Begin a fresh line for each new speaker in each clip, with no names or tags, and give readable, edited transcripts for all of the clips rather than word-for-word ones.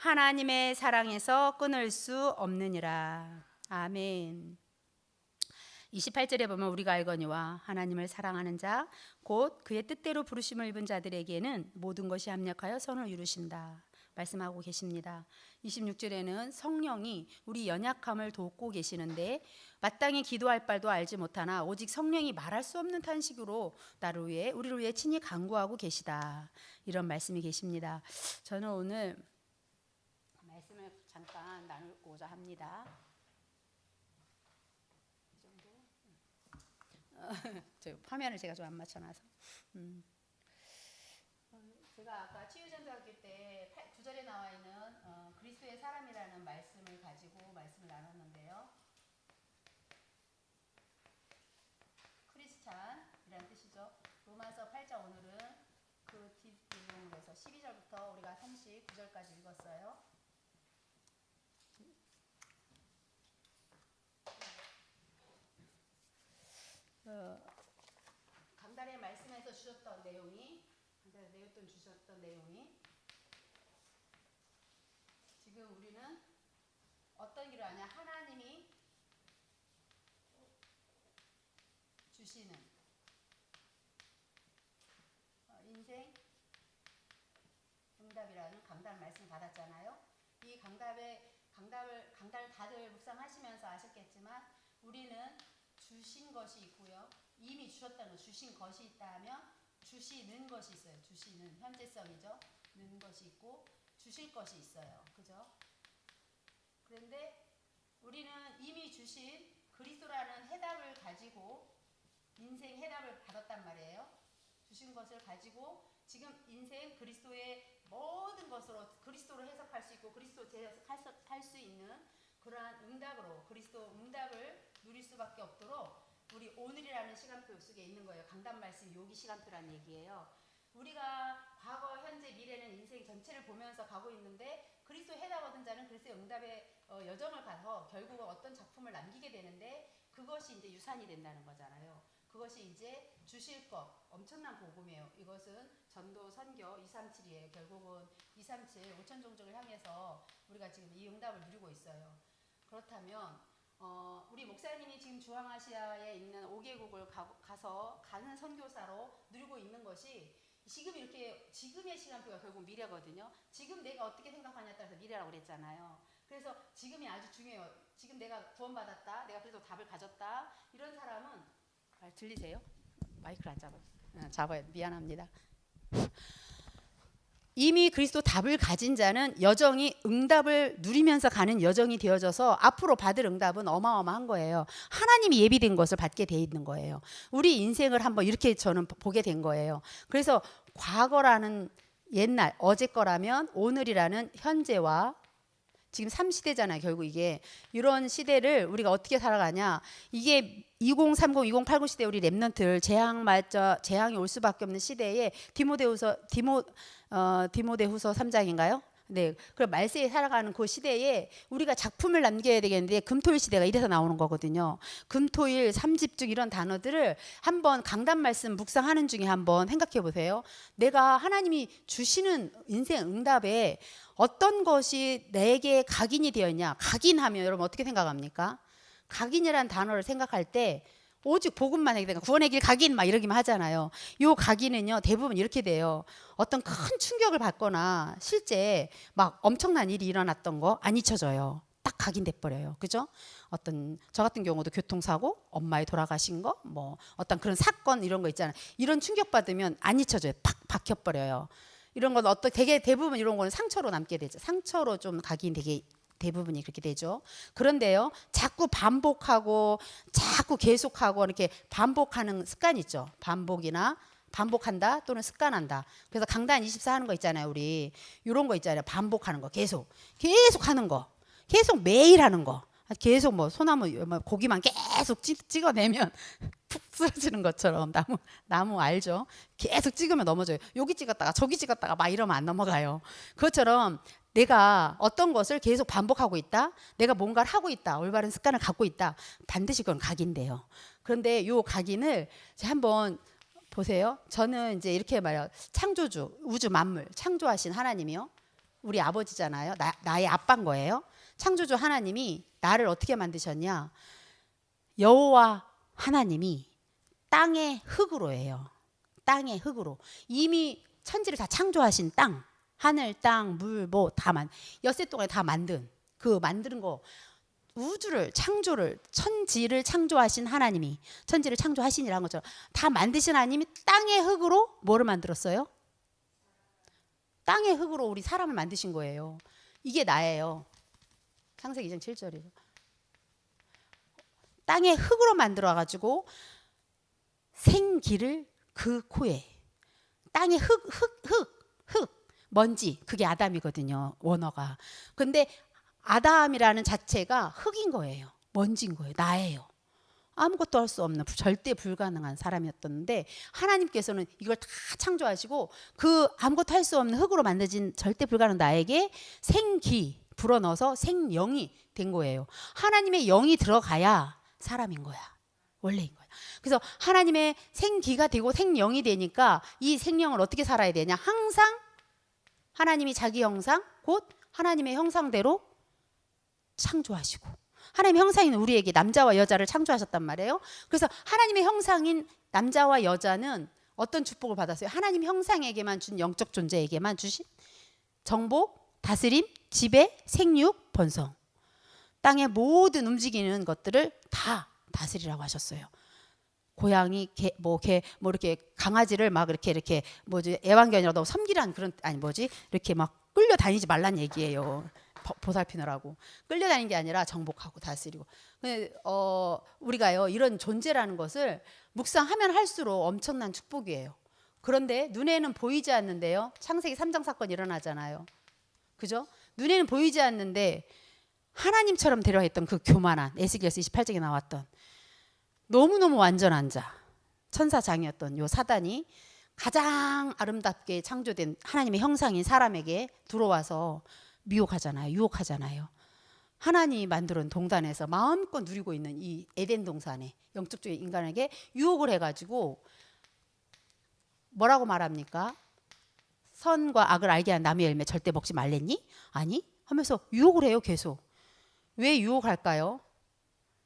하나님의 사랑에서 끊을 수 없느니라. 아멘. 28절에 보면 우리가 알거니와 하나님을 사랑하는 자 곧 그의 뜻대로 부르심을 입은 자들에게는 모든 것이 합력하여 선을 이루신다 말씀하고 계십니다. 26절에는 성령이 우리 연약함을 돕고 계시는데 마땅히 기도할 바도 알지 못하나 오직 성령이 말할 수 없는 탄식으로 우리를 위해 친히 간구하고 계시다, 이런 말씀이 계십니다. 저는 오늘 말씀을 잠깐 나누고자 합니다. 저 화면을 제가 좀 안 맞춰놔서. 제가 아까 치유전도학교 때 9절에 나와 있는 그리스도의 사람이라는 말씀을 가지고 말씀을 나눴는데요. 크리스찬이라는 뜻이죠. 로마서 8장 오늘은 그 뒷부분으로 해서 12절부터 우리가 39절까지 읽었어요. 강단의 말씀에서 주셨던 내용이 지금 우리는 어떤 길을 하냐, 하나님이 주시는 인생 응답이라는 강단 말씀 받았잖아요. 이 강단을 다들 묵상하시면서 아셨겠지만 우리는 주신 것이 있고요. 이미 주셨다는 주신 것이 있다면 주시는 것이 있어요. 주시는 현재성이죠. 는 것이 있고 주실 것이 있어요. 그죠? 그런데 우리는 이미 주신 그리스도라는 해답을 가지고 인생 해답을 받았단 말이에요. 주신 것을 가지고 지금 인생 그리스도의 모든 것으로 그리스도로 해석할 수 있고 그리스도 해석할 수 있는 그러한 응답으로 그리스도 응답을 누릴 수밖에 없도록 우리 오늘이라는 시간표 속에 있는 거예요. 강단 말씀 요기 시간표라는 얘기예요. 우리가 과거, 현재, 미래는 인생 전체를 보면서 가고 있는데 그리스도 해답 얻은 자는 그리스도의 응답의 여정을 가서 결국은 어떤 작품을 남기게 되는데 그것이 이제 유산이 된다는 거잖아요. 그것이 이제 주실 것, 엄청난 복음이에요. 이것은 전도 선교 237이에요. 결국은 237 5천 종족을 향해서 우리가 지금 이 응답을 누리고 있어요. 그렇다면 우리 목사님이 지금 중앙아시아에 있는 5개국을 가는 선교사로 누리고 있는 것이 지금 이렇게 지금의 시간표가 결국 미래거든요. 지금 내가 어떻게 생각하냐에 따라서 미래라고 그랬잖아요. 그래서 지금이 아주 중요해요. 지금 내가 구원받았다, 내가 그래서 답을 가졌다, 이런 사람은 들리세요? 마이크를 안 잡아요. 잡아요. 미안합니다. 이미 그리스도 답을 가진 자는 여정이 응답을 누리면서 가는 여정이 되어져서 앞으로 받을 응답은 어마어마한 거예요. 하나님이 예비된 것을 받게 돼 있는 거예요. 우리 인생을 한번 이렇게 저는 보게 된 거예요. 그래서 과거라는 옛날, 어제 거라면 오늘이라는 현재와 지금 3시대잖아요. 결국 이게 이런 시대를 우리가 어떻게 살아가냐, 이게 2030, 2080 시대 우리 랩런트를 재앙이 올 수밖에 없는 시대에 디모데후서 3장인가요? 네, 그 말세에 살아가는 그 시대에 우리가 작품을 남겨야 되겠는데 금토일 시대가 이래서 나오는 거거든요. 금토일, 삼집중 이런 단어들을 한번 강단 말씀 묵상하는 중에 한번 생각해 보세요. 내가 하나님이 주시는 인생 응답에 어떤 것이 내게 각인이 되어 있냐. 각인하면 여러분 어떻게 생각합니까? 각인이라는 단어를 생각할 때 오직 복음만 하게 되니까 구원의 길 각인 막 이러기만 하잖아요. 요 각인은요 대부분 이렇게 돼요. 어떤 큰 충격을 받거나 실제 막 엄청난 일이 일어났던 거 안 잊혀져요. 딱 각인돼 버려요. 그죠? 저 같은 경우도 교통사고, 엄마의 돌아가신 거, 뭐 어떤 그런 사건 이런 거 있잖아요. 이런 충격 받으면 안 잊혀져요. 팍 박혀 버려요. 이런 건 되게 대부분 이런 거는 상처로 남게 되죠. 상처로 좀 각인 되게 대부분이 그렇게 되죠. 그런데요, 자꾸 반복하고 자꾸 계속하고 이렇게 반복하는 습관 있죠. 반복한다 또는 습관한다. 그래서 강단 24 하는 거 있잖아요. 우리 이런 거 있잖아요. 반복하는 거, 계속 하는 거, 계속 매일 하는 거, 계속 뭐 소나무 고기만 계속 찍어내면 푹 쓰러지는 것처럼 나무 알죠? 계속 찍으면 넘어져요. 여기 찍었다가 저기 찍었다가 막 이러면 안 넘어가요. 그것처럼 내가 어떤 것을 계속 반복하고 있다, 내가 뭔가를 하고 있다, 올바른 습관을 갖고 있다, 반드시 그건 각인돼요. 그런데 요 각인을 한번 보세요. 저는 이제 이렇게 말해요. 창조주, 우주 만물 창조하신 하나님이요, 우리 아버지잖아요. 나의 아빠인 거예요. 창조주 하나님이 나를 어떻게 만드셨냐? 여호와 하나님이 땅의 흙으로 해요. 땅의 흙으로. 이미 천지를 다 창조하신 땅, 하늘, 땅, 물, 뭐 다 엿새 동안에 다 만든 그 만드는 거, 우주를 창조를, 천지를 창조하신 하나님이, 천지를 창조하신이라는 것처럼 다 만드신 하나님이 땅의 흙으로 뭐를 만들었어요? 땅의 흙으로 우리 사람을 만드신 거예요. 이게 나예요. 창세기 2장 7절이에요. 땅의 흙으로 만들어가지고 생기를 그 코에, 땅의 흙, 먼지, 그게 아담이거든요. 원어가. 근데 아담이라는 자체가 흙인 거예요. 먼지인 거예요. 나예요. 아무것도 할 수 없는 절대 불가능한 사람이었던데 하나님께서는 이걸 다 창조하시고 그 아무것도 할 수 없는 흙으로 만들어진 절대 불가능한 나에게 생기 불어넣어서 생영이 된 거예요. 하나님의 영이 들어가야 사람인 거야. 원래인 거야. 그래서 하나님의 생기가 되고 생영이 되니까 이 생명을 어떻게 살아야 되냐? 항상 하나님이 자기 형상, 곧 하나님의 형상대로 창조하시고, 하나님의 형상인 우리에게 남자와 여자를 창조하셨단 말이에요. 그래서 하나님의 형상인 남자와 여자는 어떤 축복을 받았어요? 하나님 형상에게만 준, 영적 존재에게만 주신 정복, 다스림, 지배, 생육, 번성. 땅의 모든 움직이는 것들을 다 다스리라고 하셨어요. 고양이, 개, 뭐 이렇게 강아지를 막 이렇게 뭐지, 애완견이라도 섬기란 그런, 아니 뭐지, 이렇게 막 끌려다니지 말란 얘기예요. 보살피느라고. 끌려다니는 게 아니라 정복하고 다스리고. 우리가요, 이런 존재라는 것을 묵상하면 할수록 엄청난 축복이에요. 그런데 눈에는 보이지 않는데요, 창세기 3장 사건이 일어나잖아요. 그죠? 눈에는 보이지 않는데 하나님처럼 데려왔던 그 교만한, 에스겔서 28장에 나왔던 너무너무 완전한 자, 천사장이었던 요 사단이 가장 아름답게 창조된 하나님의 형상인 사람에게 들어와서 유혹하잖아요. 하나님이 만든 동산에서 마음껏 누리고 있는 이 에덴 동산에 영적적인 인간에게 유혹을 해가지고 뭐라고 말합니까? 선과 악을 알게 한 나무의 열매 절대 먹지 말랬니? 아니? 하면서 유혹을 해요. 계속. 왜 유혹할까요?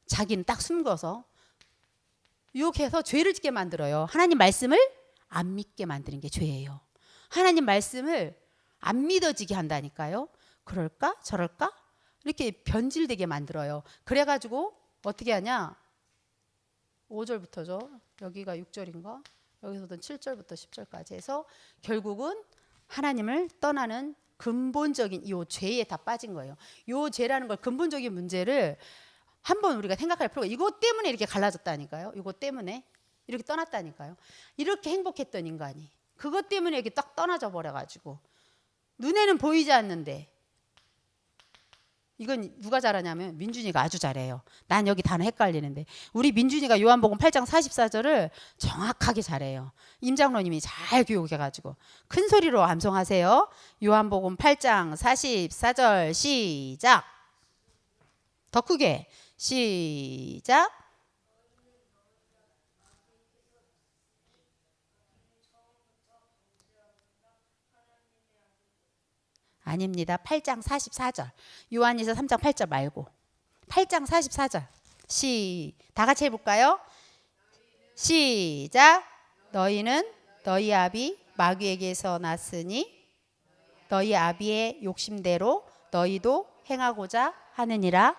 자기는 딱 숨겨서 유혹해서 죄를 짓게 만들어요. 하나님 말씀을 안 믿게 만드는 게 죄예요. 하나님 말씀을 안 믿어지게 한다니까요. 그럴까? 저럴까? 이렇게 변질되게 만들어요. 그래가지고 어떻게 하냐? 5절부터죠. 여기가 6절인가? 여기서도 7절부터 10절까지 해서 결국은 하나님을 떠나는 근본적인 이 죄에 다 빠진 거예요. 이 죄라는 걸, 근본적인 문제를 한번 우리가 생각할 필요가, 이것 때문에 이렇게 갈라졌다니까요. 이것 때문에 이렇게 떠났다니까요. 이렇게 행복했던 인간이 그것 때문에 이렇게 딱 떠나져 버려가지고 눈에는 보이지 않는데, 이건 누가 잘하냐면 민준이가 아주 잘해요. 난 여기 단어 헷갈리는데 우리 민준이가 요한복음 8장 44절을 정확하게 잘해요. 임장로님이 잘 교육해가지고 큰 소리로 암송하세요. 요한복음 8장 44절 시작. 더 크게 시작. 아닙니다. 8장 44절. 요한일서 3장 8절 말고 8장 44절. 다 같이 해볼까요? 시작. 너희는 너희 아비 마귀에게서 났으니 너희 아비의 욕심대로 너희도 행하고자 하느니라.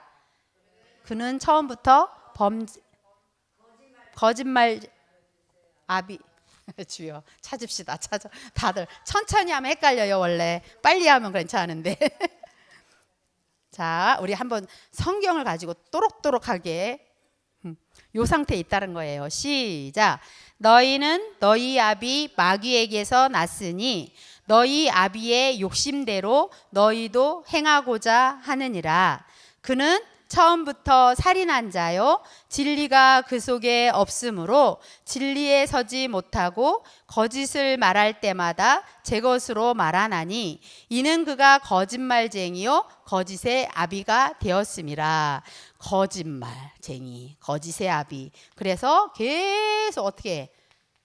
그는 처음부터 거짓말 아비 주여 찾읍시다. 찾아. 다들 천천히 하면 헷갈려요. 원래 빨리 하면 괜찮은데. 자, 우리 한번 성경을 가지고 또록또록하게 요 상태에 있다는 거예요. 시작. 너희는 너희 아비 마귀에게서 났으니 너희 아비의 욕심대로 너희도 행하고자 하느니라. 그는 처음부터 살인한 자요, 진리가 그 속에 없으므로 진리에 서지 못하고 거짓을 말할 때마다 제 것으로 말하나니 이는 그가 거짓말쟁이요 거짓의 아비가 되었음이라. 거짓말쟁이, 거짓의 아비. 그래서 계속 어떻게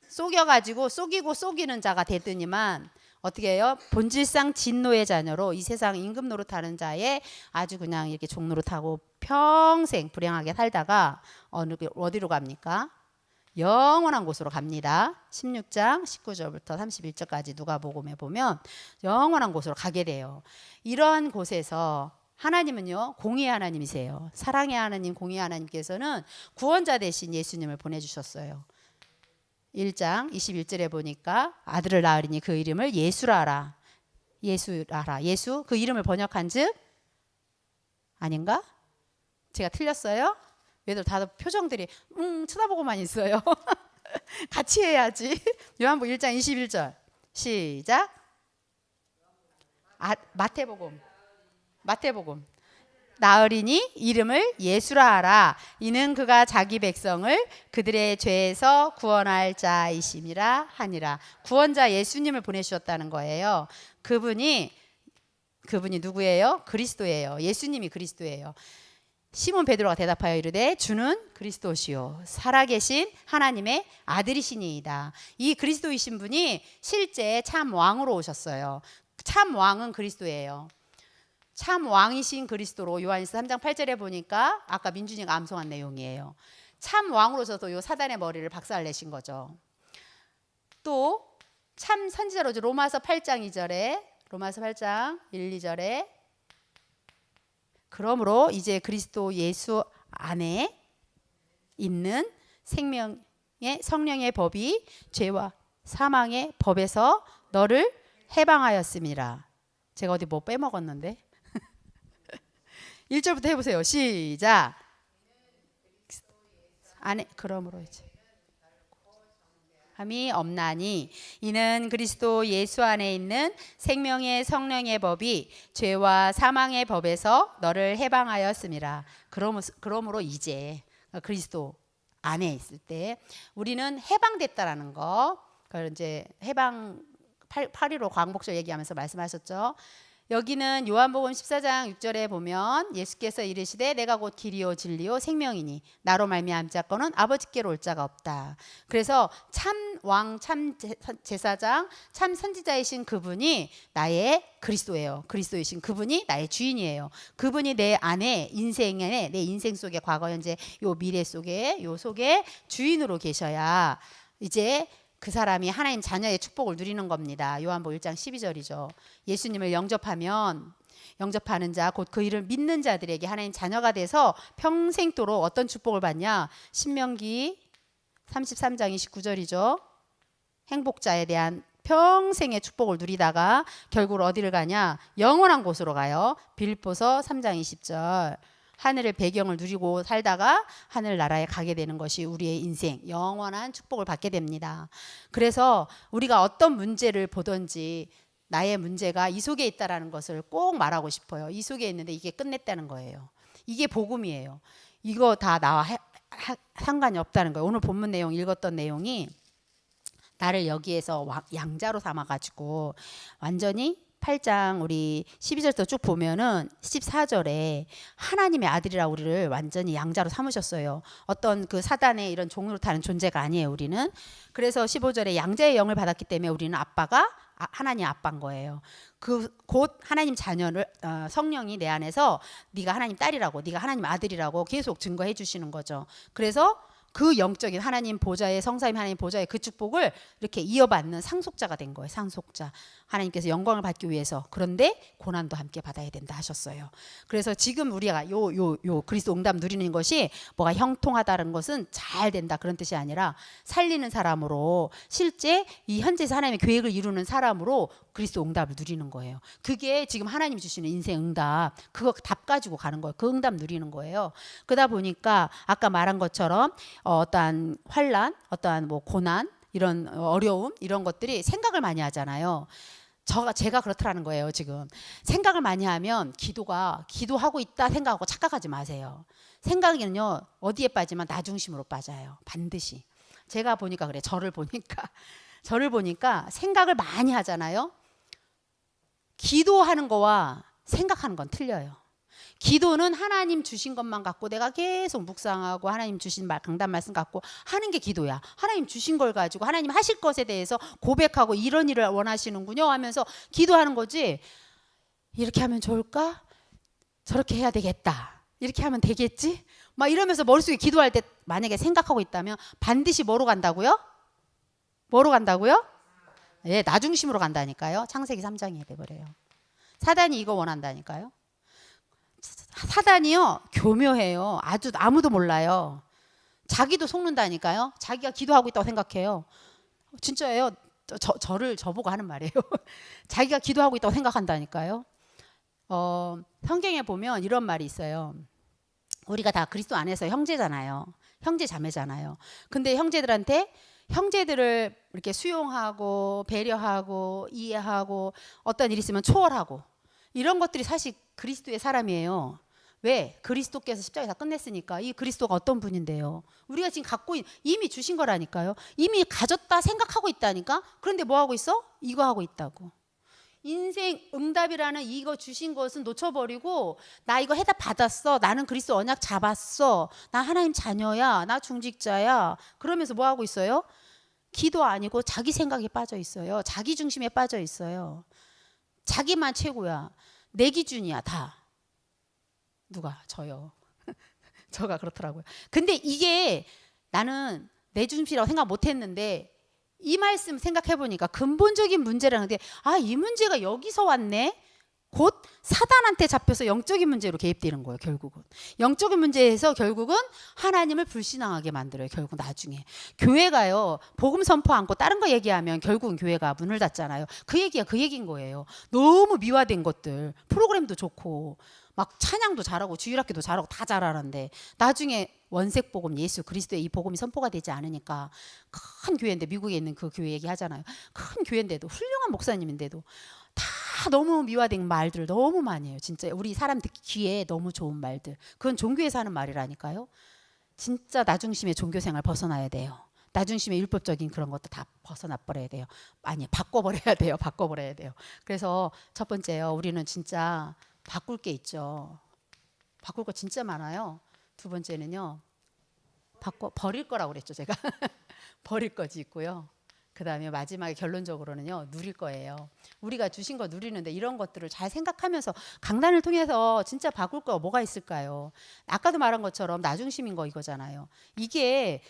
속여가지고 속이고 속이는 자가 되더니만 어떻게 해요? 본질상 진노의 자녀로 이 세상 임금 노릇하는 자의 아주 그냥 이렇게 종 노릇하고 평생 불행하게 살다가 어디로 갑니까? 영원한 곳으로 갑니다. 16장 19절부터 31절까지 누가복음에 보면 영원한 곳으로 가게 돼요. 이러한 곳에서 하나님은요, 공의의 하나님이세요. 사랑의 하나님, 공의의 하나님께서는 구원자 대신 예수님을 보내주셨어요. 1장 21절에 보니까 아들을 낳으리니 그 이름을 예수라라. 예수라라. 예수, 그 이름을 번역한 즉 아닌가? 제가 틀렸어요? 얘들 다들 표정들이 쳐다보고만 있어요. 같이 해야지. 요한복음 1장 21절 시작. 마태복음 나으리니 이름을 예수라 하라. 이는 그가 자기 백성을 그들의 죄에서 구원할 자이심이라 하니라. 구원자 예수님을 보내주셨다는 거예요. 그분이 누구예요? 그리스도예요. 예수님이 그리스도예요. 시몬 베드로가 대답하여 이르되 주는 그리스도시요 살아계신 하나님의 아들이시니이다. 이 그리스도이신 분이 실제 참 왕으로 오셨어요. 참 왕은 그리스도예요. 참 왕이신 그리스도로 요한일서 3장 8절에 보니까 아까 민준이가 암송한 내용이에요. 참 왕으로 오셔서 요 사단의 머리를 박살내신 거죠. 또 참 선지자로 로마서 8장 2절에 로마서 8장 1, 2절에 그러므로 이제 그리스도 예수 안에 있는 생명의 성령의 법이 죄와 사망의 법에서 너를 해방하였음이라. 제가 어디 뭐 빼먹었는데 1절부터 해보세요. 시작. 안에 그러므로 이제 함이 없나니 이는 그리스도 예수 안에 있는 생명의 성령의 법이 죄와 사망의 법에서 너를 해방하였음이라. 그러므로 이제 그리스도 안에 있을 때 우리는 해방됐다라는 거. 그걸 이제 해방 8.15 광복절 얘기하면서 말씀하셨죠. 여기는 요한복음 14장 6절에 보면 예수께서 이르시되 내가 곧 길이요 진리요 생명이니 나로 말미암은 자거는 아버지께로 올 자가 없다. 그래서 참 왕, 참 제사장, 참 선지자이신 그분이 나의 그리스도예요. 그리스도이신 그분이 나의 주인이에요. 그분이 내 안에 인생에 내 인생 속에 과거 현재 요 미래 속에 요 속에 주인으로 계셔야 이제 그 사람이 하나님 자녀의 축복을 누리는 겁니다. 요한복음 1장 12절이죠. 예수님을 영접하는 자 곧 그 이름을 믿는 자들에게 하나님 자녀가 돼서 평생도록 어떤 축복을 받냐? 신명기 33장 29절이죠. 행복자에 대한 평생의 축복을 누리다가 결국 어디를 가냐? 영원한 곳으로 가요. 빌립보서 3장 20절. 하늘의 배경을 누리고 살다가 하늘나라에 가게 되는 것이 우리의 인생 영원한 축복을 받게 됩니다. 그래서 우리가 어떤 문제를 보든지 나의 문제가 이 속에 있다라는 것을 꼭 말하고 싶어요. 이 속에 있는데 이게 끝냈다는 거예요. 이게 복음이에요. 이거 다 나와 상관이 없다는 거예요. 오늘 본문 내용 읽었던 내용이 나를 여기에서 양자로 삼아가지고 완전히 8장 우리 12절부터 쭉 보면은 14절에 하나님의 아들이라 우리를 완전히 양자로 삼으셨어요. 어떤 그 사단의 이런 종으로 타는 존재가 아니에요. 우리는. 그래서 15절에 양자의 영을 받았기 때문에 우리는 아빠가 하나님 아빠인 거예요. 그 곧 하나님 자녀를 성령이 내 안에서 네가 하나님 딸이라고 네가 하나님 아들이라고 계속 증거해 주시는 거죠. 그래서 그 영적인 하나님 보좌의 성삼위 하나님 보좌의 그 축복을 이렇게 이어받는 상속자가 된 거예요. 상속자. 하나님께서 영광을 받기 위해서. 그런데 고난도 함께 받아야 된다 하셨어요. 그래서 지금 우리가 요 그리스도 응답 누리는 것이 뭐가 형통하다는 것은 잘 된다 그런 뜻이 아니라 살리는 사람으로 실제 이 현재에서 하나님의 계획을 이루는 사람으로 그리스도 응답을 누리는 거예요. 그게 지금 하나님이 주시는 인생 응답. 그거 답 가지고 가는 거예요. 그 응답 누리는 거예요. 그러다 보니까 아까 말한 것처럼 어떠한 환난, 어떠한 뭐 고난, 이런 어려움 이런 것들이 생각을 많이 하잖아요. 제가 그렇다라는 거예요. 지금 생각을 많이 하면 기도하고 있다 생각하고 착각하지 마세요. 생각에는요 어디에 빠지면 나 중심으로 빠져요. 반드시. 제가 보니까 그래. 저를 보니까 생각을 많이 하잖아요. 기도하는 거와 생각하는 건 틀려요. 기도는 하나님 주신 것만 갖고 내가 계속 묵상하고 하나님 주신 강단 말씀 갖고 하는 게 기도야. 하나님 주신 걸 가지고 하나님 하실 것에 대해서 고백하고 이런 일을 원하시는군요 하면서 기도하는 거지. 이렇게 하면 좋을까? 저렇게 해야 되겠다. 이렇게 하면 되겠지? 막 이러면서 머릿속에 기도할 때 만약에 생각하고 있다면 반드시 뭐로 간다고요? 뭐로 간다고요? 예, 나 중심으로 간다니까요. 창세기 3장이 돼버려요. 사단이 이거 원한다니까요. 사단이요 교묘해요. 아주 아무도 몰라요. 자기도 속는다니까요. 자기가 기도하고 있다고 생각해요. 진짜예요. 저보고 하는 말이에요. 자기가 기도하고 있다고 생각한다니까요. 성경에 보면 이런 말이 있어요. 우리가 다 그리스도 안에서 형제잖아요. 형제 자매잖아요. 근데 형제들을 이렇게 수용하고 배려하고 이해하고 어떤 일이 있으면 초월하고 이런 것들이 사실 그리스도의 사람이에요. 왜? 그리스도께서 십자가에서 끝냈으니까. 이 그리스도가 어떤 분인데요? 우리가 지금 갖고 이미 주신 거라니까요. 이미 가졌다 생각하고 있다니까. 그런데 뭐 하고 있어? 이거 하고 있다고. 인생 응답이라는 이거 주신 것은 놓쳐버리고 나 이거 해답 받았어. 나는 그리스도 언약 잡았어. 나 하나님 자녀야. 나 중직자야. 그러면서 뭐 하고 있어요? 기도 아니고 자기 생각에 빠져 있어요. 자기 중심에 빠져 있어요. 자기만 최고야. 내 기준이야 다. 누가? 저요. 저가 그렇더라고요. 근데 이게 나는 내 중심이라고 생각 못했는데 이 말씀 생각해보니까 근본적인 문제라는 게 이 문제가 여기서 왔네. 곧 사단한테 잡혀서 영적인 문제로 개입되는 거예요. 결국은 영적인 문제에서 결국은 하나님을 불신앙하게 만들어요. 결국 나중에 교회가요 복음 선포 않고 다른 거 얘기하면 결국은 교회가 문을 닫잖아요. 그 얘기가 그 얘기인 거예요. 너무 미화된 것들, 프로그램도 좋고 막 찬양도 잘하고 주일학교도 잘하고 다 잘하는데 나중에 원색 복음 예수 그리스도의 이 복음이 선포가 되지 않으니까 큰 교회인데, 미국에 있는 그 교회 얘기하잖아요. 큰 교회인데도 훌륭한 목사님인데도 다 너무 미화된 말들을 너무 많이 해요. 진짜 우리 사람 듣기 귀에 너무 좋은 말들. 그건 종교에서 하는 말이라니까요. 진짜 나 중심의 종교생활 벗어나야 돼요. 나 중심의 율법적인 그런 것도 다 벗어나 버려야 돼요. 아니 바꿔버려야 돼요. 바꿔버려야 돼요. 그래서 첫 번째요. 우리는 진짜 바꿀 게 있죠. 바꿀 거 진짜 많아요. 두 번째는요. 버릴 거라고 그랬죠. 제가. 버릴 거지 있고요. 그 다음에 마지막에 결론적으로는요. 누릴 거예요. 우리가 주신 거 누리는데 이런 것들을 잘 생각하면서 강단을 통해서 진짜 바꿀 거 뭐가 있을까요? 아까도 말한 것처럼 나 중심인 거 이거잖아요. 이게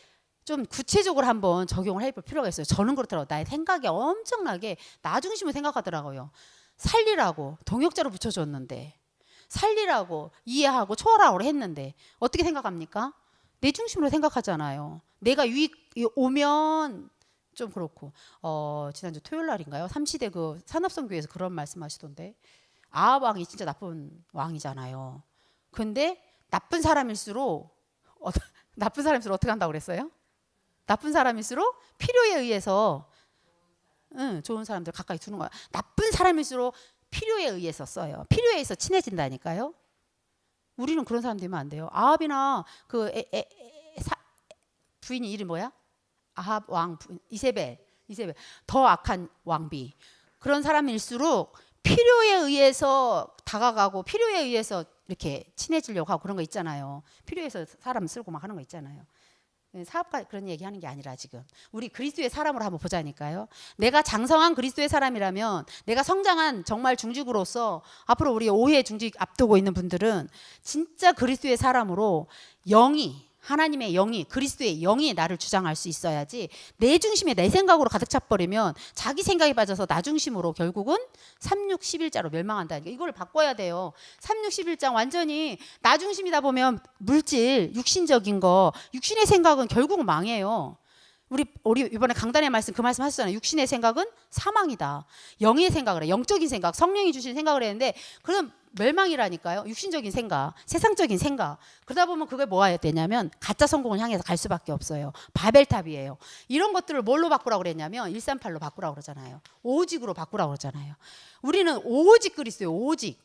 좀 구체적으로 한번 적용을 해볼 필요가 있어요. 저는 그렇더라고요. 나의 생각이 엄청나게 나 중심을 생각하더라고요. 살리라고 동역자로 붙여줬는데, 살리라고 이해하고 초월하고 했는데 어떻게 생각합니까? 내 중심으로 생각하잖아요. 내가 유익이 오면 좀 그렇고. 지난주 토요일 날인가요? 삼시대 그 산업선교에서 그런 말씀하시던데, 아합 왕이 진짜 나쁜 왕이잖아요. 근데 나쁜 사람일수록 어떻게 한다고 그랬어요? 나쁜 사람일수록 필요에 의해서 좋은 사람들 가까이 두는 거야. 나쁜 사람일수록 필요에 의해서 써요. 필요에 의해서 친해진다니까요. 우리는 그런 사람 되면 안 돼요. 아합이나 그 부인이 이름이 뭐야? 아합 왕 이세벨 더 악한 왕비. 그런 사람일수록 필요에 의해서 다가가고 필요에 의해서 이렇게 친해지려고 하고 그런 거 있잖아요. 필요해서 사람 쓸고 막 하는 거 있잖아요. 사업가 그런 얘기하는 게 아니라 지금 우리 그리스도의 사람으로 한번 보자니까요. 내가 장성한 그리스도의 사람이라면, 내가 성장한 정말 중직으로서 앞으로 우리 5회 중직 앞두고 있는 분들은 진짜 그리스도의 사람으로 하나님의 영이, 그리스도의 영이 나를 주장할 수 있어야지, 내 중심에 내 생각으로 가득 차버리면 자기 생각에 빠져서 나 중심으로 결국은 3,6,11자로 멸망한다니까. 이걸 바꿔야 돼요. 3,6,11장 완전히 나 중심이다 보면 물질, 육신적인 거, 육신의 생각은 결국은 망해요. 우리 이번에 강단의 말씀 그 말씀 하셨잖아요. 육신의 생각은 사망이다. 영의 생각을 해. 영적인 생각, 성령이 주신 생각을 했는데 그럼 멸망이라니까요. 육신적인 생각, 세상적인 생각. 그러다 보면 그게 뭐가 되냐면 가짜 성공을 향해서 갈 수밖에 없어요. 바벨탑이에요. 이런 것들을 뭘로 바꾸라고 그랬냐면 138로 바꾸라고 그러잖아요. 오직으로 바꾸라고 그러잖아요. 우리는 오직 그리스도예요. 오직.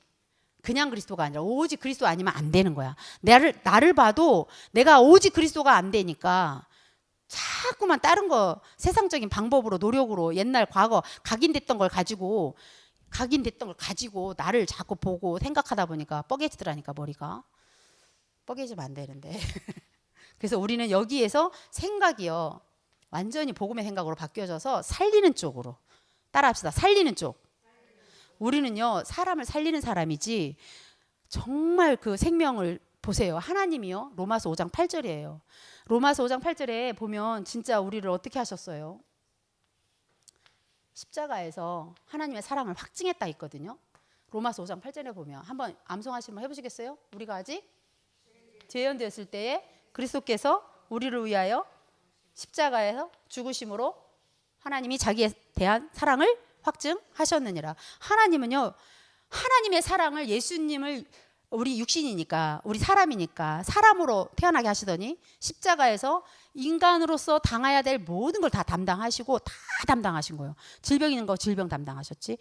그냥 그리스도가 아니라 오직 그리스도 아니면 안 되는 거야. 나를 봐도 내가 오직 그리스도가 안 되니까 자꾸만 다른 거 세상적인 방법으로, 노력으로, 옛날 과거 각인됐던 걸 가지고 각인됐던 걸 가지고 나를 자꾸 보고 생각하다 보니까 뻐개지더라니까. 머리가 뻐개지면 안 되는데 그래서 우리는 여기에서 생각이요 완전히 복음의 생각으로 바뀌어져서 살리는 쪽으로 따라합시다. 살리는 쪽. 우리는요 사람을 살리는 사람이지 정말 그 생명을 보세요. 하나님이요 로마서 5장 8절이에요. 로마서 5장 8절에 보면 진짜 우리를 어떻게 하셨어요? 십자가에서 하나님의 사랑을 확증했다 있거든요. 로마서 5장 8절에 보면 한번 암송하시면 해보시겠어요? 우리가 아직 죄연되었을 때에 그리스도께서 우리를 위하여 십자가에서 죽으심으로 하나님이 자기에 대한 사랑을 확증하셨느니라. 하나님은요 하나님의 사랑을 예수님을 우리 육신이니까 우리 사람이니까 사람으로 태어나게 하시더니 십자가에서 인간으로서 당해야 될 모든 걸 다 담당하시고 다 담당하신 거예요. 질병 있는 거 질병 담당하셨지.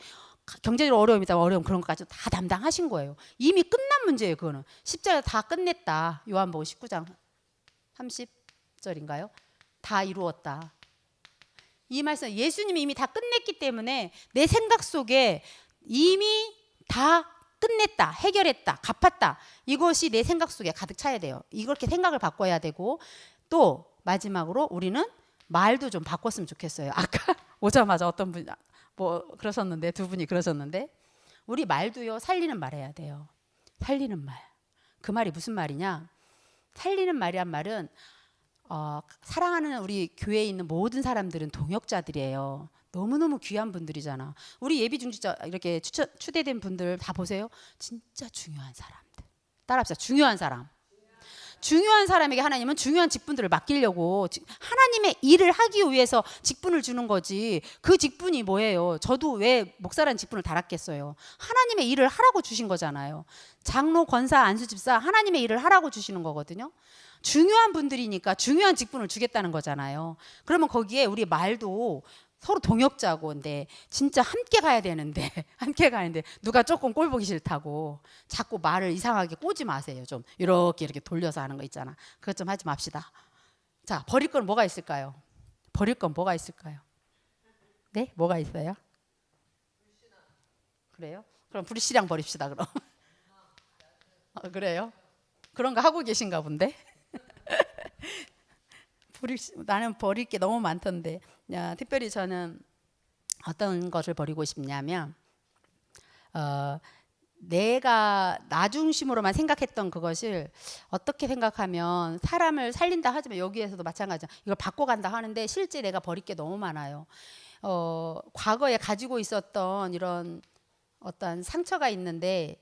경제적으로 어려움이 있다면 어려움 그런 것까지 다 담당하신 거예요. 이미 끝난 문제예요. 그거는 십자가 다 끝냈다. 요한복음 19장 30절인가요? 다 이루었다. 이 말씀 예수님이 이미 다 끝냈기 때문에 내 생각 속에 이미 다 끝냈다, 해결했다, 갚았다. 이것이 내 생각 속에 가득 차야 돼요. 이렇게 생각을 바꿔야 되고 또 마지막으로 우리는 말도 좀 바꿨으면 좋겠어요. 아까 오자마자 어떤 분이 뭐 그러셨는데 두 분이 그러셨는데 우리 말도요 살리는 말 해야 돼요. 살리는 말. 그 말이 무슨 말이냐? 살리는 말이란 말은 사랑하는 우리 교회에 있는 모든 사람들은 동역자들이에요. 너무너무 귀한 분들이잖아. 우리 예비 중직자 이렇게 추대된 분들 다 보세요. 진짜 중요한 사람들. 따라합시다. 중요한 사람. 중요한 사람에게 하나님은 중요한 직분들을 맡기려고 하나님의 일을 하기 위해서 직분을 주는 거지. 그 직분이 뭐예요? 저도 왜 목사라는 직분을 달았겠어요? 하나님의 일을 하라고 주신 거잖아요. 장로, 권사, 안수집사 하나님의 일을 하라고 주시는 거거든요. 중요한 분들이니까 중요한 직분을 주겠다는 거잖아요. 그러면 거기에 우리 말도 서로 동역자고 근데 진짜 함께 가야 되는데 함께 가는데 누가 조금 꼴 보기 싫다고 자꾸 말을 이상하게 꼬지 마세요. 좀 이렇게 돌려서 하는 거 있잖아. 그것 좀 하지 맙시다. 자, 버릴 건 뭐가 있을까요? 버릴 건 뭐가 있을까요? 네? 뭐가 있어요? 그래요? 그럼 불신앙 버립시다 그럼. 그래요? 그런 거 하고 계신가 본데? 나는 버릴 게 너무 많던데 특별히 저는 어떤 것을 버리고 싶냐면 내가 나 중심으로만 생각했던 그것을 어떻게 생각하면 사람을 살린다 하지만 여기에서도 마찬가지야. 이걸 바꿔간다 하는데 실제 내가 버릴 게 너무 많아요. 과거에 가지고 있었던 이런 어떤 상처가 있는데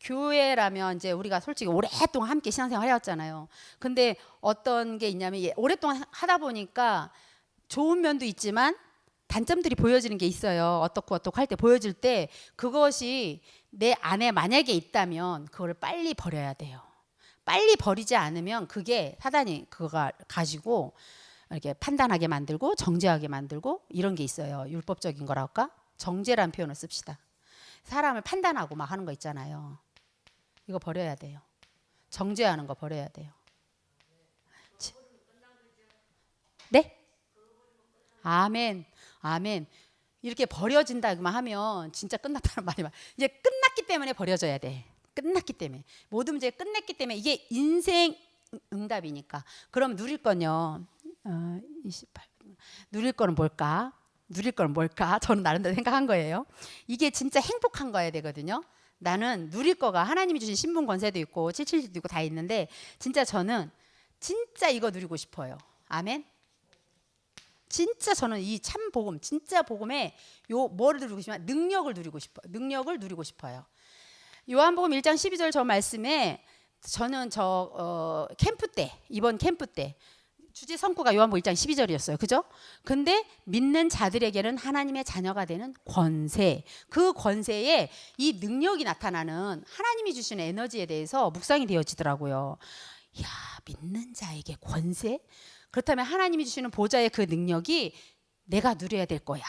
교회라면 이제 우리가 솔직히 오랫동안 함께 신앙생활 해왔잖아요. 근데 어떤 게 있냐면 오랫동안 하다 보니까 좋은 면도 있지만 단점들이 보여지는 게 있어요. 어떻고 할 때 보여질 때 그것이 내 안에 만약에 있다면 그걸 빨리 버려야 돼요. 빨리 버리지 않으면 그게 사단이 그거 가지고 이렇게 판단하게 만들고 정죄하게 만들고 이런 게 있어요. 율법적인 거라 할까? 정죄라는 표현을 씁시다. 사람을 판단하고 막 하는 거 있잖아요. 이거 버려야 돼요. 정죄하는 거 버려야 돼요. 네? 아멘. 아멘. 이렇게 버려진다고만 하면 진짜 끝났다는 말이 이제 끝났기 때문에 버려져야 돼. 끝났기 때문에. 모든 문제가 끝냈기 때문에 이게 인생 응답이니까. 그럼 누릴 건요. 28. 누릴 거는 뭘까? 누릴 건 뭘까? 저는 나름대로 생각한 거예요. 이게 진짜 행복한 거야 되거든요. 나는 누릴 거가 하나님이 주신 신분 권세도 있고 777도 있고 다 있는데 진짜 저는 진짜 이거 누리고 싶어요. 아멘. 진짜 저는 이 참 복음, 진짜 복음에 뭐를 누리고 싶으면 능력을 누리고 싶어요. 능력을 누리고 싶어요. 요한복음 1장 12절 저 말씀에 저는 캠프 때 이번 캠프 때 주제 성구가 요한복음 1장 12절이었어요. 그죠? 근데 믿는 자들에게는 하나님의 자녀가 되는 권세. 그 권세에 이 능력이 나타나는 하나님이 주시는 에너지에 대해서 묵상이 되어지더라고요. 이야, 믿는 자에게 권세? 그렇다면 하나님이 주시는 보좌의 그 능력이 내가 누려야 될 거야.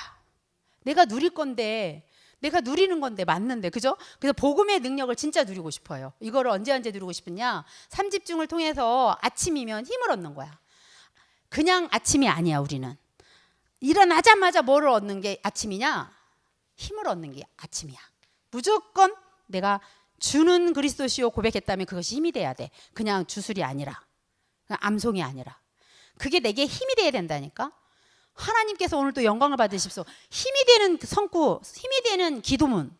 내가 누릴 건데 내가 누리는 건데 맞는데 그죠? 그래서 복음의 능력을 진짜 누리고 싶어요. 이거를 언제 누리고 싶으냐? 3집중을 통해서 아침이면 힘을 얻는 거야. 그냥 아침이 아니야. 우리는 일어나자마자 뭐를 얻는 게 아침이냐? 힘을 얻는 게 아침이야. 무조건 내가 주는 그리스도시요 고백했다면 그것이 힘이 돼야 돼. 그냥 주술이 아니라, 그냥 암송이 아니라. 그게 내게 힘이 돼야 된다니까. 하나님께서 오늘 또 영광을 받으십시오. 힘이 되는 성구, 힘이 되는 기도문.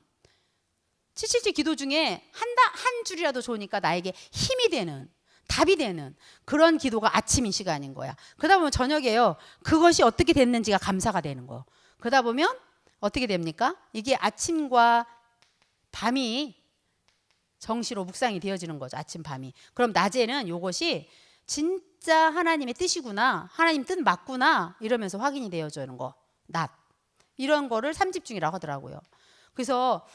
777 기도 중에 한 줄이라도 좋으니까 나에게 힘이 되는, 답이 되는 그런 기도가 아침인 시간인 거야. 그러다 보면 저녁에요. 그것이 어떻게 됐는지가 감사가 되는 거예요. 그러다 보면 어떻게 됩니까? 이게 아침과 밤이 정시로 묵상이 되어지는 거죠. 아침 밤이. 그럼 낮에는 이것이 진짜 하나님의 뜻이구나, 하나님 뜻 맞구나 이러면서 확인이 되어지는 거. 낮. 이런 거를 삼집중이라고 하더라고요. 그래서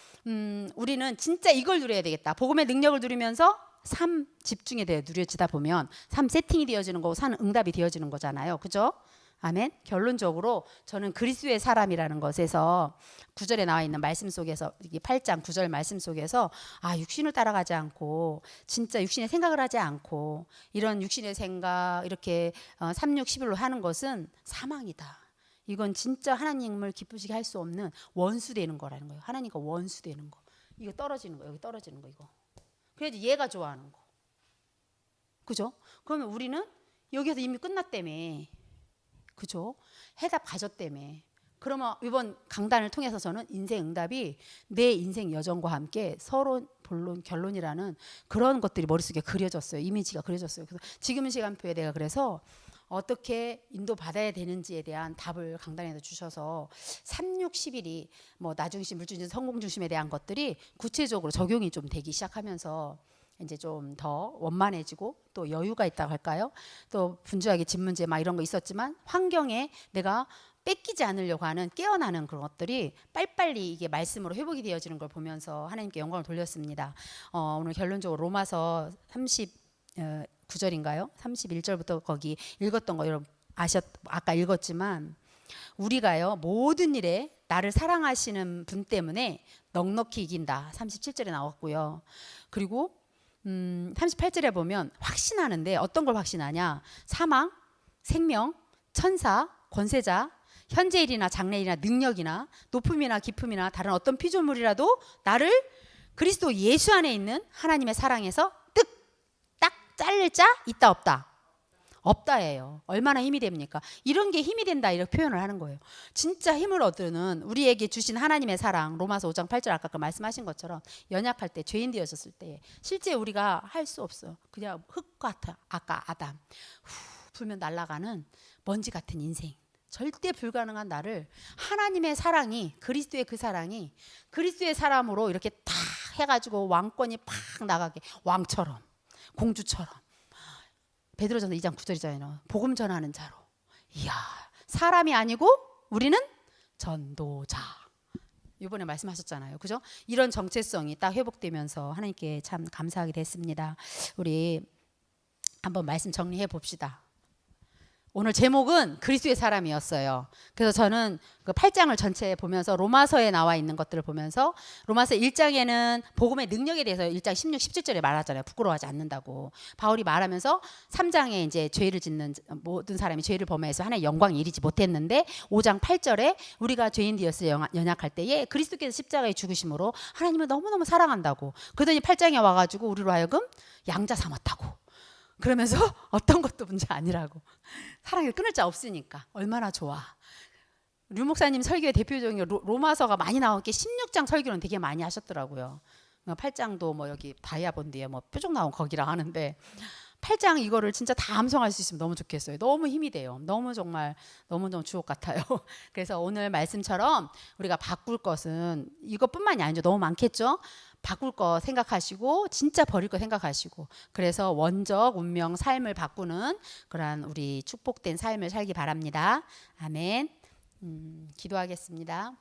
우리는 진짜 이걸 누려야 되겠다. 복음의 능력을 누리면서 삶 집중에 대해 누려지다 보면 삶 세팅이 되어지는 거고 산 응답이 되어지는 거잖아요. 그죠? 아멘. 결론적으로 저는 그리스도의 사람이라는 것에서 9절에 나와 있는 말씀 속에서, 이게 8장 9절 말씀 속에서 육신을 따라가지 않고 진짜 육신의 생각을 하지 않고 이런 육신의 생각 이렇게 3, 6, 11로 하는 것은 사망이다. 이건 진짜 하나님을 기쁘시게 할 수 없는 원수 되는 거라는 거예요. 하나님과 원수 되는 거. 이거 떨어지는 거, 여기 떨어지는 거 이거. 그래야지 얘가 좋아하는 거. 그죠? 그러면 우리는 여기서 이미 끝났다며. 그죠? 해답 가졌다며. 그러면 이번 강단을 통해서 저는 인생 응답이 내 인생 여정과 함께 서론, 본론, 결론이라는 그런 것들이 머릿속에 그려졌어요. 이미지가 그려졌어요. 그래서 지금 시간표에 내가 그래서 어떻게 인도받아야 되는지에 대한 답을 강단에서 주셔서 3, 6, 11이 뭐 나중심, 물중심, 성공중심에 대한 것들이 구체적으로 적용이 좀 되기 시작하면서 이제 좀 더 원만해지고 또 여유가 있다고 할까요? 또 분주하게 집 문제 막 이런 거 있었지만 환경에 내가 뺏기지 않으려고 하는 깨어나는 그런 것들이 빨리빨리 이게 말씀으로 회복이 되어지는 걸 보면서 하나님께 영광을 돌렸습니다. 오늘 결론적으로 로마서 39절인가요? 31절부터 거기 읽었던 거 여러분 아까 읽었지만 우리가요 모든 일에 나를 사랑하시는 분 때문에 넉넉히 이긴다. 37절에 나왔고요. 그리고 38절에 보면 확신하는데 어떤 걸 확신하냐? 사망, 생명, 천사, 권세자, 현재일이나 장래일이나 능력이나 높음이나 깊음이나 다른 어떤 피조물이라도 나를 그리스도 예수 안에 있는 하나님의 사랑에서 딱 자를 자 있다 없다? 없다예요. 얼마나 힘이 됩니까? 이런 게 힘이 된다 이렇게 표현을 하는 거예요. 진짜 힘을 얻는 우리에게 주신 하나님의 사랑, 로마서 5장 8절 아까 그 말씀하신 것처럼 연약할 때, 죄인 되어졌을 때 실제 우리가 할 수 없어요. 그냥 흙 같아. 아까 아담 불면 날아가는 먼지 같은 인생, 절대 불가능한 나를 하나님의 사랑이, 그리스도의 그 사랑이 그리스도의 사람으로 이렇게 탁 해가지고 왕권이 팍 나가게, 왕처럼 공주처럼. 베드로전서 2장 9절이잖아요. 복음 전하는 자로. 이야, 사람이 아니고 우리는 전도자. 이번에 말씀하셨잖아요. 그죠? 이런 정체성이 딱 회복되면서 하나님께 참 감사하게 됐습니다. 우리 한번 말씀 정리해 봅시다. 오늘 제목은 그리스도의 사람이었어요. 그래서 저는 그 8장을 전체 보면서 로마서에 나와 있는 것들을 보면서 로마서 1장에는 복음의 능력에 대해서 1장 16, 17절에 말하잖아요. 부끄러워하지 않는다고. 바울이 말하면서 3장에 이제 죄를 짓는 모든 사람이 죄를 범해서 하나님의 영광에 이르지 못했는데 5장 8절에 우리가 죄인 되었을 연약할 때에 그리스도께서 십자가에 죽으심으로 하나님을 너무너무 사랑한다고. 그러더니 8장에 와가지고 우리로 하여금 양자 삼았다고. 그러면서 어떤 것도 문제 아니라고. 사랑을 끊을 자 없으니까. 얼마나 좋아. 류 목사님 설교의 대표적인 로마서가 많이 나온 게 16장 설교는 되게 많이 하셨더라고요. 8장도 뭐 여기 다이아본드에 뭐 뾰족 나온 거기라 하는데 8장 이거를 진짜 다 암송할 수 있으면 너무 좋겠어요. 너무 힘이 돼요. 너무 정말 너무너무 주옥 같아요. 그래서 오늘 말씀처럼 우리가 바꿀 것은 이것뿐만이 아니죠. 너무 많겠죠. 바꿀 거 생각하시고 진짜 버릴 거 생각하시고 그래서 원적 운명 삶을 바꾸는 그러한 우리 축복된 삶을 살기 바랍니다. 아멘. 기도하겠습니다.